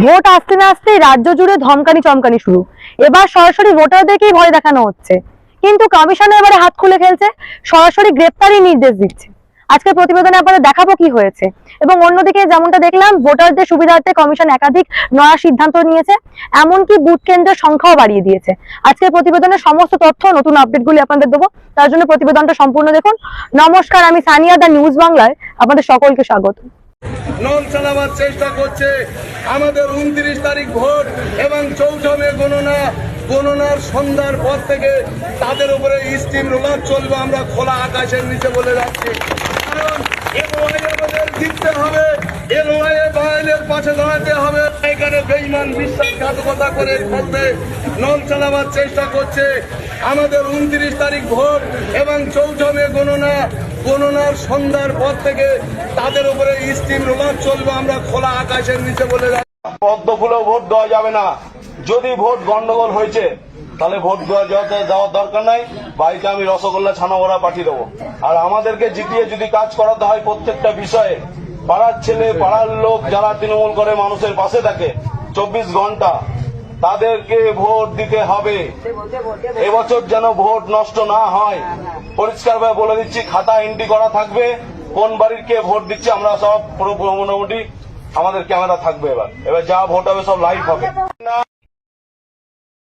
Vote আসতে না আসতেই রাজ্য জুড়ে ধমকানি চমকানি শুরু। এবার সরাসরি ভোটারদেরকেই ভয় দেখানো হচ্ছে, কিন্তু কমিশন এবারে হাত খুলে খেলছে, সরাসরি গ্রেপ্তারি নির্দেশ দিচ্ছে। আজকে প্রতিবেদনে আপনাদের দেখাবো কি হয়েছে। এবং অন্যদিকে যেমনটা দেখলাম, ভোটারদের সুবিধার্থে কমিশন একাধিক নয়া সিদ্ধান্ত নিয়েছে, এমনকি বুথ কেন্দ্রের সংখ্যাও বাড়িয়ে দিয়েছে। আজকের প্রতিবেদনের সমস্ত তথ্য, নতুন আপডেটগুলি আপনাদের দেবো, তার জন্য প্রতিবেদনটা সম্পূর্ণ দেখুন। নমস্কার, আমি সানিয়া, দা নিউজ বাংলায় আপনাদের সকলকে স্বাগত। নল চালাবার চেষ্টা করছে। আমাদের 29 তারিখ ভোট এবং 14 মে গণনার সন্ধ্যার পর থেকে তাদের উপরে স্টিম রোলার চলবে। আমরা খোলা আকাশের নিচে বলে যাচ্ছি, কারণ এলওআই আমাদের জিততে হবে, এলওআই বাইলের পাশে দাঁড়াতে হবে। এখানে বেঈমান বিশ্বাসঘাতকতা করে ফেলতে নল চালাবার চেষ্টা করছে। আমাদের 29 তারিখ ভোট এবং 14 মে গণনার সন্ধ্যার পর থেকে তাদের উপরে স্টিম রোলার চলবে। আমরা খোলা আকাশের নিচে বলে যাচ্ছি, পদ্ম ফুলেও ভোট দেওয়া যাবে না। যদি ভোট গন্ডগোল হয়েছে তাহলে ভোট দেওয়ার দরকার নাই, বাড়িতে আমি রসগোল্লা ছানা ওরা পাঠিয়ে দেবো। আর আমাদেরকে জিতিয়ে যদি কাজ করাতে হয় প্রত্যেকটা বিষয়ে, পাড়ার ছেলে পাড়ার লোক যারা তৃণমূল করে মানুষের পাশে থাকে 24 ঘন্টা, তাদেরকে ভোট দিতে হবে। এবছর যেন ভোট নষ্ট না হয়, পরিষ্কারভাবে বলে দিচ্ছি, খাতা এন্ট্রি করা থাকবে, কোন বাড়ির কে ভোট দিচ্ছে আমরা সব পুরো মোটামুটি আমাদের ক্যামেরা থাকবে। এবার যা ভোট হবে সব লাইভ হবে।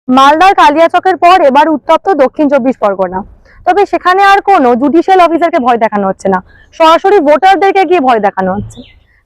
মালদার কালিয়াচকের পর এবার উত্তপ্ত দক্ষিণ 24 পরগনা। তবে সেখানে আর কোনো জুডিশিয়াল অফিসারকে ভয় দেখানো হচ্ছে না, সরাসরি ভোটারদেরকে গিয়ে ভয় দেখানো হচ্ছে।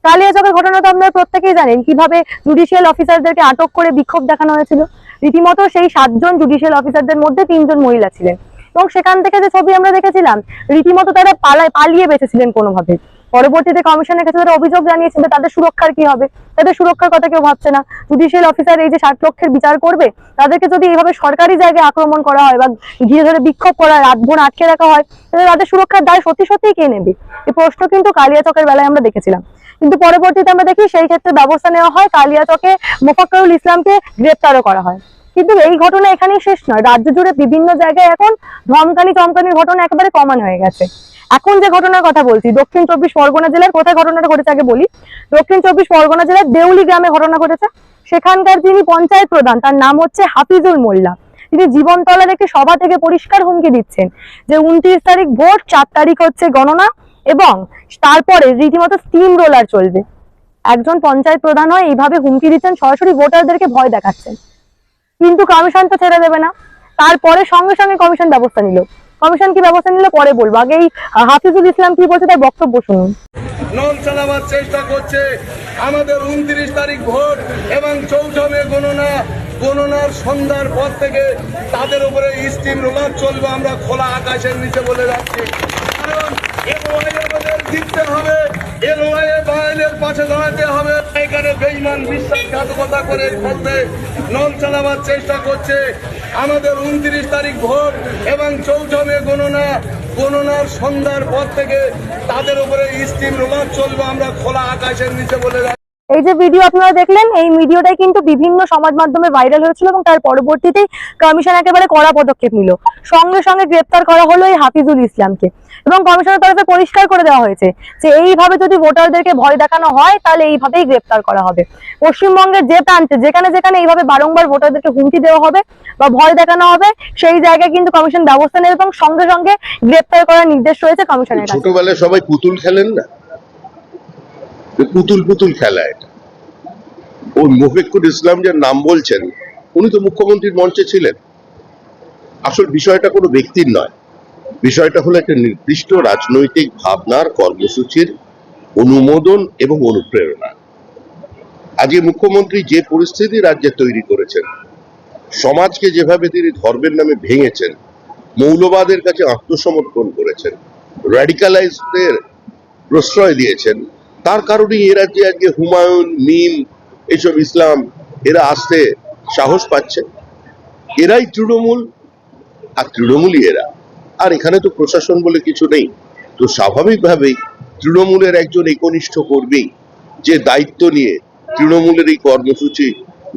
কালিয়াচকের ঘটনা তো আপনারা প্রত্যেকেই জানেন, কিভাবে জুডিশিয়াল অফিসারদেরকে আটক করে বিক্ষোভ দেখানো হয়েছিল। রীতিমতো সেই 7 জন জুডিশিয়াল অফিসারদের মধ্যে 3 জন মহিলা ছিলেন, এবং সেখান থেকে যে ছবি আমরা দেখেছিলাম, রীতিমতো তারা পালিয়ে বেঁচেছিলেন কোনোভাবে। পরবর্তীতে কমিশনের কাছে তারা অভিযোগ জানিয়েছেন যে তাদের সুরক্ষার কি হবে, তাদের সুরক্ষার কথা কেউ ভাবছে না। জুডিশিয়াল অফিসার এই যে 60 লক্ষের বিচার করবে, তাদেরকে যদি এইভাবে সরকারি জায়গায় আক্রমণ করা হয় বা ঘিরে ধরে বিক্ষোভ করা হয়, রাতভর আটকে রাখা হয়, তাহলে তাদের সুরক্ষার দায় সত্যিই কে নেবে? এই প্রশ্ন কিন্তু কালিয়াচকের বেলায় আমরা দেখেছিলাম, কিন্তু পরবর্তীতে আমরা দেখি সেই ক্ষেত্রে ব্যবস্থা নেওয়া হয়, কালিয়াচকে মোফাক্করুল ইসলামকে গ্রেপ্তারও করা হয়। কিন্তু এই ঘটনা এখানেই শেষ নয়, রাজ্য জুড়ে বিভিন্ন জায়গায় এখন ধমকানি চমকানির ঘটনা একেবারে কমন হয়ে গেছে। এখন যে ঘটনার কথা বলছি, দক্ষিণ 24 পরগনা জেলার কোথায় ঘটনাটা ঘটেছে আগে বলি। দক্ষিণ 24 পরগনা জেলার দেউলি গ্রামে ঘটনা ঘটেছে। সেখানকার যিনি পঞ্চায়েত প্রধান, তার নাম হচ্ছে হাফিজুল মোল্লা। তিনি জীবনতলার একটি সভা থেকে পরিষ্কার হুমকি দিচ্ছেন যে 29 তারিখ ভোট, 4 তারিখ হচ্ছে গণনা, এবং তারপরে রীতিমতো স্টিম রোলার চলবে। একজন পঞ্চায়েত প্রধান হয় এইভাবে হুমকি দিচ্ছেন, সরাসরি ভোটারদেরকে ভয় দেখাচ্ছেন। কিন্তু কমিশন তো ছেড়ে দেবে না, তারপরে সঙ্গে সঙ্গে কমিশন ব্যবস্থা নিল। কমিশন কি ব্যবস্থা নিল পরে বলবো, আগে এই হাফিজুল ইসলাম কি বলছে তার বক্তব্য শুনুন। নল চালাবার চেষ্টা করছে। আমাদের 29 তারিখ ভোট এবং 14 মে গণনার সন্ধ্যার পর থেকে তাদের উপরে স্টিম রোলার চলবে। আমরা খোলা আকাশের নিচে বলে যাচ্ছি, কারণ এলওআই আমাদের জিততে হবে, এলওআই বাইলের পাশে দাঁড়াতে হবে। এখানে বেঈমান বিশ্বাসঘাতকতা করে ফেলতে নল চালাবার চেষ্টা করছে। আমাদের 29 তারিখ ভোট এবং 14 মে গণনার সন্ধ্যার পর থেকে তাদের উপরে স্টিম রোলার চলবে। আমরা খোলা আকাশের নিচে বলে যাচ্ছি। এই যে ভিডিও আপনারা দেখলেন, এই ভিডিওটাই কিন্তু বিভিন্ন সমাজ মাধ্যমে ভাইরাল হয়েছিল, এবং তার পরবর্তীতেই কমিশন একেবারে কড়া পদক্ষেপ নিল। সঙ্গে সঙ্গে গ্রেপ্তার করা হলো এই হাফিজুল ইসলামকে, এবং কমিশনের তরফে পরিষ্কার করে দেওয়া হয়েছে যে এইভাবে যদি ভোটারদেরকে ভয় দেখানো হয় তাহলে এইভাবেই গ্রেপ্তার করা হবে। পশ্চিমবঙ্গের যে প্রান্তে যেখানে যেখানে এইভাবে বারংবার ভোটারদেরকে হুমকি দেওয়া হবে বা ভয় দেখানো হবে, সেই জায়গায় কিন্তু কমিশন ব্যবস্থা নেবে এবং সঙ্গে সঙ্গে গ্রেপ্তার করার নির্দেশ রয়েছে কমিশনের কাছে। ছোটবেলায় সবাই পুতুল খেলেন না, পুতুল খেলা এটা। ওই মোফাক্করুল ইসলাম যে নাম বলছেন, উনি তো মুখ্যমন্ত্রীর মঞ্চে ছিলেন। আসল বিষয়টা কোনো ব্যক্তির নয়, বিষয়টা হলো একটা নির্দিষ্ট রাজনৈতিক ভাবনার, কর্মসূচির অনুমোদন এবং অনুপ্রেরণা। আজকে মুখ্যমন্ত্রী যে পরিস্থিতি রাজ্যে তৈরি করেছেন, সমাজকে যেভাবে তিনি ধর্মের নামে ভেঙেছেন, মৌলবাদের কাছে আত্মসমর্পণ করেছেন, র্যাডিকালাইজদের প্রশ্রয় দিয়েছেন, তার কারণেই এ রাজ্যে আজকে হুমায়ুন, মিম, এইসব ইসলাম এরা আসতে সাহস পাচ্ছে। এরাই তৃণমূল, আর তৃণমূলই এরা। আর এখানে তো প্রশাসন বলে কিছু নেই, তো স্বাভাবিকভাবেই তৃণমূলের একজন একনিষ্ঠ কর্মী যে দায়িত্ব নিয়ে তৃণমূলের এই কর্মসূচি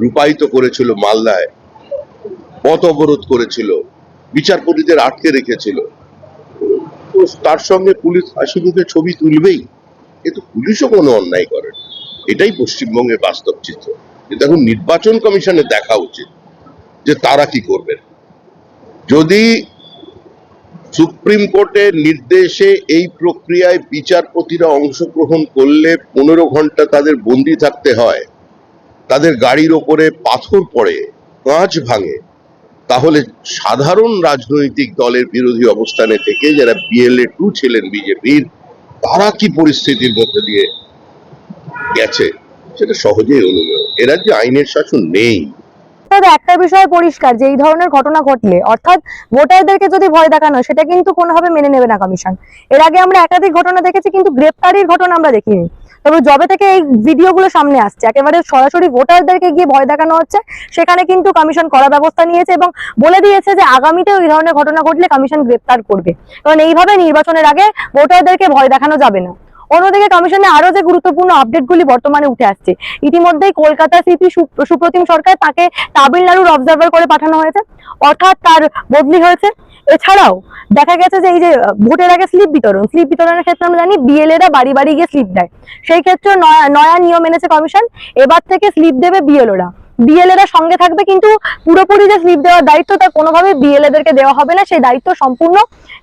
রূপায়িত করেছিল, মালদায় পথ অবরোধ করেছিল, বিচারপতিদের আটকে রেখেছিল, তো তার সঙ্গে পুলিশ হাসি মুখে ছবি তুলবেই। এ তো পুলিশও কোনো অন্যায় করে, এটাই পশ্চিমবঙ্গের বাস্তব চিত্র। কিন্তু এখন নির্বাচন কমিশনের দেখা উচিত যে তারা কি করবেন। যদি সুপ্রিম কোর্টের নির্দেশে এই প্রক্রিয়ায় বিচারপতিরা অংশগ্রহণ করলে 15 ঘন্টা তাদের বন্দি থাকতে হয়, তাদের গাড়ির ওপরে পাথর পড়ে, কাঁচ ভাঙে, তাহলে সাধারণ রাজনৈতিক দলের বিরোধী অবস্থানে থেকে যারা BLA 2 ছিলেন বিজেপির, তারা কি পরিস্থিতির মধ্যে দিয়ে গেছে সেটা সহজেই অনুমেয়। এ রাজ্যে আইনের শাসন নেই। তবে একটা বিষয় পরিষ্কার যে এই ধরনের ঘটনা ঘটলে অর্থাৎ ভোটারদেরকে যদি ভয় দেখানো সেটা কিন্তু কোনোভাবে মেনে নেবে না কমিশন। এর আগে আমরা একাধিক ঘটনা দেখেছি, কিন্তু গ্রেপ্তারির ঘটনা আমরা দেখিনি। তবে যবে থেকে এই ভিডিওগুলো সামনে আসছে, একেবারে সরাসরি ভোটারদেরকে গিয়ে ভয় দেখানো হচ্ছে, সেখানে কিন্তু কমিশন কড়া ব্যবস্থা নিয়েছে এবং বলে দিয়েছে যে আগামীতেও এই ধরনের ঘটনা ঘটলে কমিশন গ্রেপ্তার করবে। কারণ এইভাবে নির্বাচনের আগে ভোটারদেরকে ভয় দেখানো যাবে না। অন্যদিকে কমিশনে আরো যে গুরুত্বপূর্ণ আপডেটগুলি বর্তমানে উঠে আসছে, ইতিমধ্যেই কলকাতা সিপি সুপ্রতিম সরকার, তাকে তামিলনাড়ুর অবজারভার করে পাঠানো হয়েছে, অর্থাৎ তার বদলি হয়েছে। এছাড়াও দেখা গেছে যে এই যে ভোটের আগে স্লিপ বিতরণের ক্ষেত্রে আমরা জানি BLA-রা বাড়ি বাড়ি গিয়ে স্লিপ দেয়, সেই ক্ষেত্রে নয়া নিয়ম এনেছে কমিশন। এবার থেকে স্লিপ দেবে BLA-রা সঙ্গে থাকবে, কিন্তু পুরোপুরি যে স্লিপ দেওয়ার দায়িত্ব তা কোনোভাবে BLA-দেরকে দেওয়া হবে না, সেই দায়িত্ব সম্পূর্ণ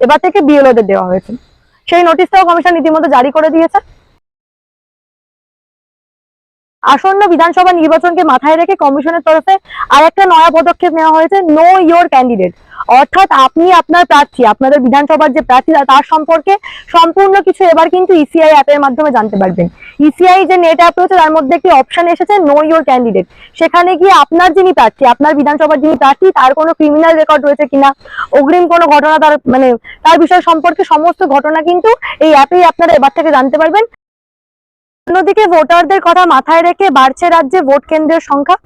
এবার থেকে BLO-দের দেওয়া হয়েছে। সেই নোটিশটাও কমিশন ইতিমধ্যে জারি করে দিয়েছে। আসন্ন বিধানসভা নির্বাচনকে মাথায় রেখে কমিশনের তরফে আরেকটা নয়া পদক্ষেপ নেওয়া হয়েছে, নো ইয়োর ক্যান্ডিডেট। অর্থাৎ আপনি আপনার প্রার্থী, আপনাদের বিধানসভার যে প্রার্থী তার সম্পর্কে সম্পূর্ণ কিছু এবার কিন্তু ECI অ্যাপের মাধ্যমে জানতে পারবেন। ECI যে নেট অ্যাপ রয়েছে তার মধ্যে একটি অপশন এসেছে নো ইয়োর ক্যান্ডিডেট। সেখানে গিয়ে আপনার যিনি প্রার্থী, আপনার বিধানসভার যিনি প্রার্থী, তার কোনো ক্রিমিনাল রেকর্ড রয়েছে কিনা, অগ্রিম কোনো ঘটনা, তার বিষয় সম্পর্কে সমস্ত ঘটনা কিন্তু এই অ্যাপেই আপনারা এবার থেকে জানতে পারবেন। অন্যদিকে ভোটারদের কথা মাথায় রেখে বাড়ছে রাজ্যে ভোট কেন্দ্রের সংখ্যা।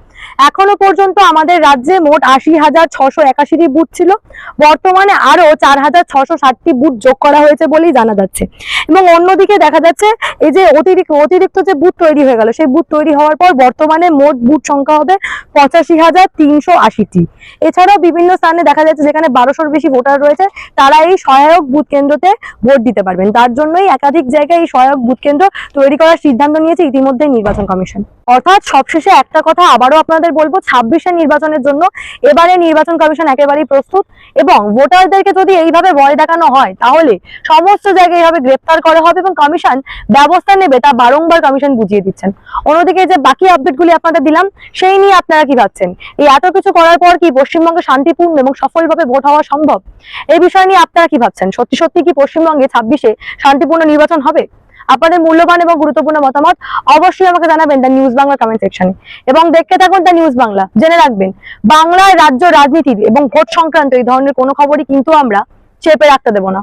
এখনো পর্যন্ত আমাদের রাজ্যে মোট 80,681টি বুথ ছিল, বর্তমানে আরো 4,660টি বুথ যোগ করা হয়েছে বলেই জানা যাচ্ছে। এবং অন্যদিকে দেখা যাচ্ছে এই যে অতিরিক্ত যে বুথ তৈরি হয়ে গেল, সেই বুথ তৈরি হওয়ার পর বর্তমানে মোট বুথ সংখ্যা হবে 85,380টি। এছাড়াও বিভিন্ন স্থানে দেখা যাচ্ছে যেখানে 1200-র বেশি ভোটার রয়েছে, তারা এই সহায়ক বুথ কেন্দ্রতে ভোট দিতে পারবেন। তার জন্যই একাধিক জায়গায় এই সহায়ক বুথ কেন্দ্র তৈরি করার সিদ্ধান্ত নিয়েছে ইতিমধ্যে নির্বাচন কমিশন। অর্থাৎ সবশেষে একটা কথা আবারও আপনাদের বলবো, 26-এর নির্বাচনের জন্য এবারে নির্বাচন কমিশন একেবারেই প্রস্তুত। এবং ভোটারদেরকে যদি এইভাবে ভয় দেখানো হয় তাহলে সমস্ত জায়গায় এইভাবে গ্রেপ্তার করা হবে এবং কমিশন ব্যবস্থা নেবে, তা বারংবার কমিশন বুঝিয়ে দিচ্ছেন। অন্যদিকে যে বাকি আপডেটগুলি আপনাদের দিলাম, সেই নিয়ে আপনারা কি ভাবছেন? এই এত কিছু করার পর কি পশ্চিমবঙ্গে শান্তিপূর্ণ এবং সফলভাবে ভোট হওয়া সম্ভব? এই বিষয় নিয়ে আপনারা কি ভাবছেন? সত্যি সত্যি কি পশ্চিমবঙ্গে 26-এ শান্তিপূর্ণ নির্বাচন হবে? আপনাদের মূল্যবান এবং গুরুত্বপূর্ণ মতামত অবশ্যই আমাকে জানাবেন দ্য নিউজ বাংলা কমেন্ট সেকশনে। এবং দেখতে থাকুন দ্য নিউজ বাংলা। জেনে রাখবেন, বাংলার রাজ্য রাজনীতির এবং ভোট সংক্রান্ত এই ধরনের কোনো খবরই কিন্তু আমরা চেপে রাখতে দেব না।